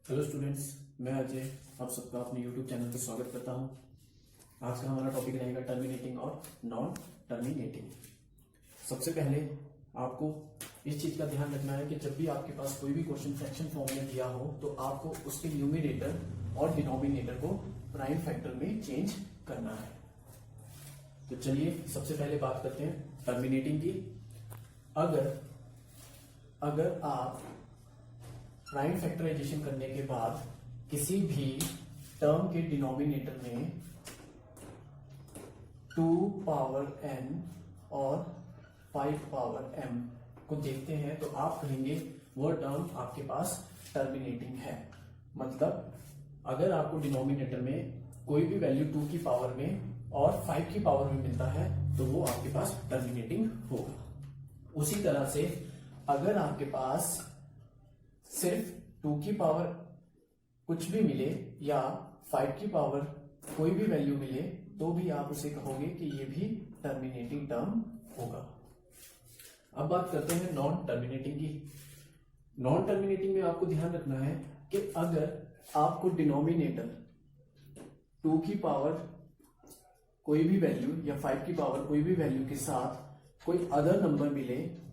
Hello students, मैं अजय आप सबका अपने यूट्यूब चैनल पे स्वागत करता हूं। आज का हमारा टॉपिक रहेगा टर्मिनेटिंग और नॉन टर्मिनेटिंग। सबसे पहले आपको इस चीज का ध्यान रखना है कि जब भी आपके पास कोई भी क्वेश्चन फ्रैक्शन फॉर्म में दिया हो तो आपको उसके न्यूमरेटर और डिनोमिनेटर को प्राइम फैक्टर में चेंज करना है। तो चलिए सबसे पहले बात करते हैं टर्मिनेटिंग की। अगर आप प्राइम फैक्टराइजेशन करने के बाद किसी भी टर्म के डिनोमिनेटर में 2 पावर n और 5 पावर m को देखते हैं तो आप कहेंगे वो टर्म आपके पास टर्मिनेटिंग है। मतलब अगर आपको डिनोमिनेटर में कोई भी वैल्यू 2 की पावर में और 5 की पावर में मिलता है तो वो आपके पास टर्मिनेटिंग होगा। उसी तरह से अगर आपके पास सिर्फ 2 की पावर कुछ भी मिले या 5 की पावर कोई भी वैल्यू मिले तो भी आप उसे कहोगे कि ये भी टर्मिनेटिंग टर्म होगा। अब बात करते हैं नॉन टर्मिनेटिंग की। नॉन टर्मिनेटिंग में आपको ध्यान रखना है कि अगर आपको डिनोमिनेटर 2 की पावर कोई भी वैल्यू या 5 की पावर कोई भी वैल्यू के साथ कोई अदर नंबर मिले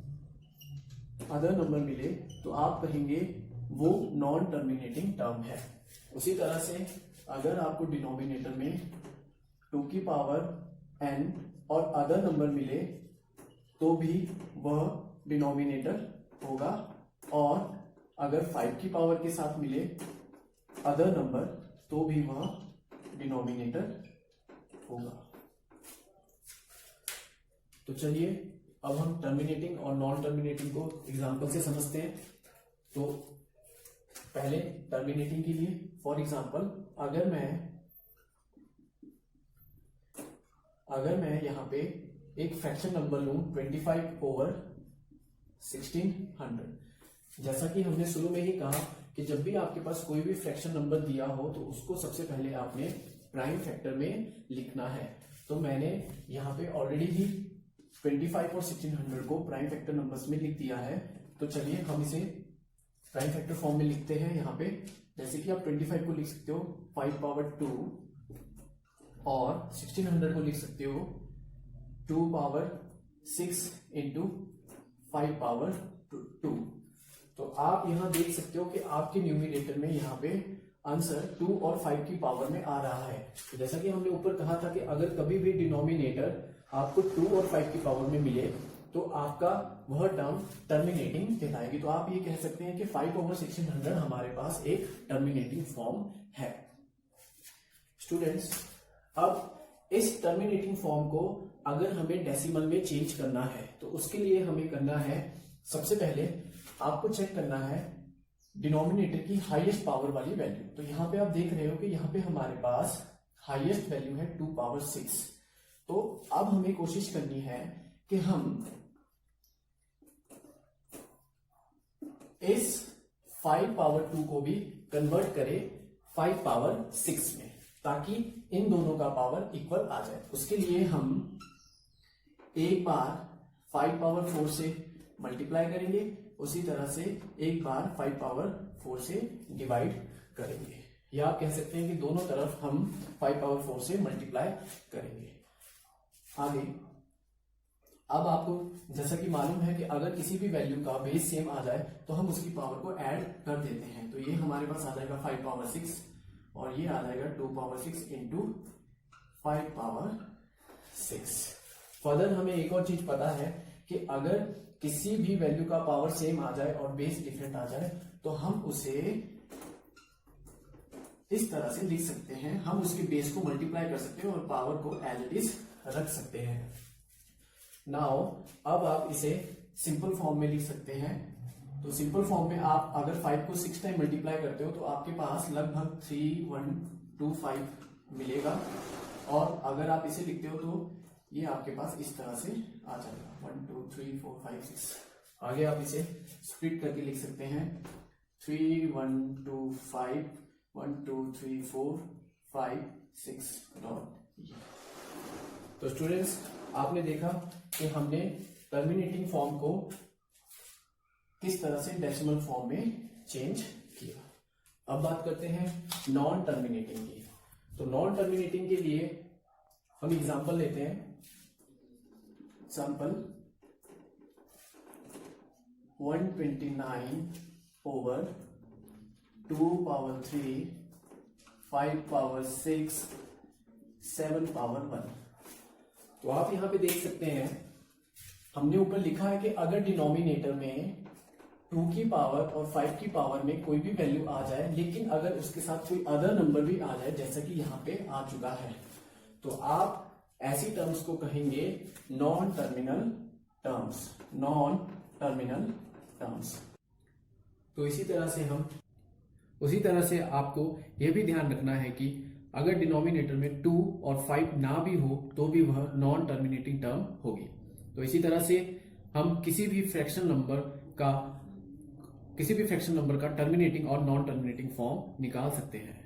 तो आप कहेंगे वो नॉन टर्मिनेटिंग टर्म है। उसी तरह से अगर आपको डिनोमिनेटर में 2 की पावर n और अदर नंबर मिले तो भी वह डिनोमिनेटर होगा, और अगर 5 की पावर के साथ मिले अदर नंबर तो भी वह डिनोमिनेटर होगा। तो चलिए अब हम टर्मिनेटिंग और नॉन टर्मिनेटिंग को एग्जांपल से समझते हैं। तो पहले टर्मिनेटिंग के लिए फॉर एग्जांपल अगर मैं यहां पे एक फ्रैक्शन नंबर लूं 25/1600। जैसा कि हमने शुरू में ही कहा कि जब भी आपके पास कोई भी फ्रैक्शन नंबर दिया हो तो उसको सबसे पहले आपने प्राइम फैक्टर में लिखना है। तो मैंने यहाँ पे ऑलरेडी ही 25 और 1600 को प्राइम फैक्टर नंबर्स में लिख दिया है। तो चलिए हम इसे प्राइम फैक्टर फॉर्म में लिखते हैं। यहाँ पे जैसे कि आप 25 को लिख सकते हो 5 पावर 2 और 1600 को लिख सकते हो 2 पावर 6 इंटू 5 पावर 2। तो आप यहाँ देख सकते हो कि आपके न्यूमरेटर में यहाँ पे आंसर 2 और 5 की पावर में आ रहा है। तो जैसा कि हमने ऊपर कहा था कि अगर कभी भी डिनोमिनेटर आपको 2 और 5 की पावर में मिले तो आपका वह टर्म टर्मिनेटिंग कहलाएगी। तो आप ये कह सकते हैं कि 5/1600 हमारे पास एक टर्मिनेटिंग फॉर्म है। स्टूडेंट्स, अब इस टर्मिनेटिंग फॉर्म को अगर हमें डेसिमल में चेंज करना है तो उसके लिए हमें करना है, सबसे पहले आपको चेक करना है डिनोमिनेटर की हाईएस्ट पावर वाली वैल्यू। तो यहां पे आप देख रहे हो कि यहां पे हमारे पास हाईएस्ट वैल्यू है 2 पावर 6। तो अब हमें कोशिश करनी है कि हम इस 5 पावर 2 को भी कन्वर्ट करें 5 पावर 6 में, ताकि इन दोनों का पावर इक्वल आ जाए। उसके लिए हम एक बार 5 पावर 4 से मल्टीप्लाई करेंगे, उसी तरह से एक बार 5 पावर 4 से डिवाइड करेंगे, या आप कह सकते हैं कि दोनों तरफ हम 5 पावर 4 से मल्टीप्लाई करेंगे। आगे अब आपको जैसा कि मालूम है कि अगर किसी भी वैल्यू का बेस सेम आ जाए तो हम उसकी पावर को ऐड कर देते हैं। तो ये हमारे पास आ जाएगा 5 पावर 6 और ये आ जाएगा 2 पावर 6 इंटू 5 पावर 6। फर्दर हमें एक और चीज पता है कि अगर किसी भी वैल्यू का पावर सेम आ जाए और बेस डिफरेंट आ जाए तो हम उसे इस तरह से लिख सकते हैं, हम उसके बेस को मल्टीप्लाई कर सकते हैं और पावर को एज इट इज रख सकते हैं। नाउ अब आप इसे सिंपल फॉर्म में लिख सकते हैं। तो सिंपल फॉर्म में आप अगर 5 को 6 टाइम मल्टीप्लाई करते हो तो आपके पास लगभग 3125 मिलेगा, और अगर आप इसे लिखते हो तो ये आपके पास इस तरह से आ जाएगा 1 2 3 4 5 6। आगे आप इसे स्प्लिट करके लिख सकते हैं 3 1 2 5 1 2 3 4 5 6 डॉट। तो स्टूडेंट्स, आपने देखा कि हमने टर्मिनेटिंग फॉर्म को किस तरह से डेसिमल फॉर्म में चेंज किया। अब बात करते हैं नॉन टर्मिनेटिंग की। तो नॉन टर्मिनेटिंग के लिए हम एग्जांपल लेते हैं। Example 129 over 2 power 3 5 power 6 7 power 1। तो आप यहां पे देख सकते हैं, हमने ऊपर लिखा है कि अगर डिनोमिनेटर में 2 की पावर और 5 की पावर में कोई भी वैल्यू आ जाए, लेकिन अगर उसके साथ कोई अदर नंबर भी आ जाए, जैसा कि यहां पे आ चुका है, तो आप ऐसी टर्म्स को कहेंगे non terminal terms. Non terminal terms. तो इसी तरह से आपको यह भी ध्यान रखना है कि अगर डिनोमिनेटर में 2 और 5 ना भी हो तो भी वह नॉन टर्मिनेटिंग टर्म होगी। तो इसी तरह से हम किसी भी फ्रैक्शन नंबर का टर्मिनेटिंग और नॉन टर्मिनेटिंग फॉर्म निकाल सकते हैं।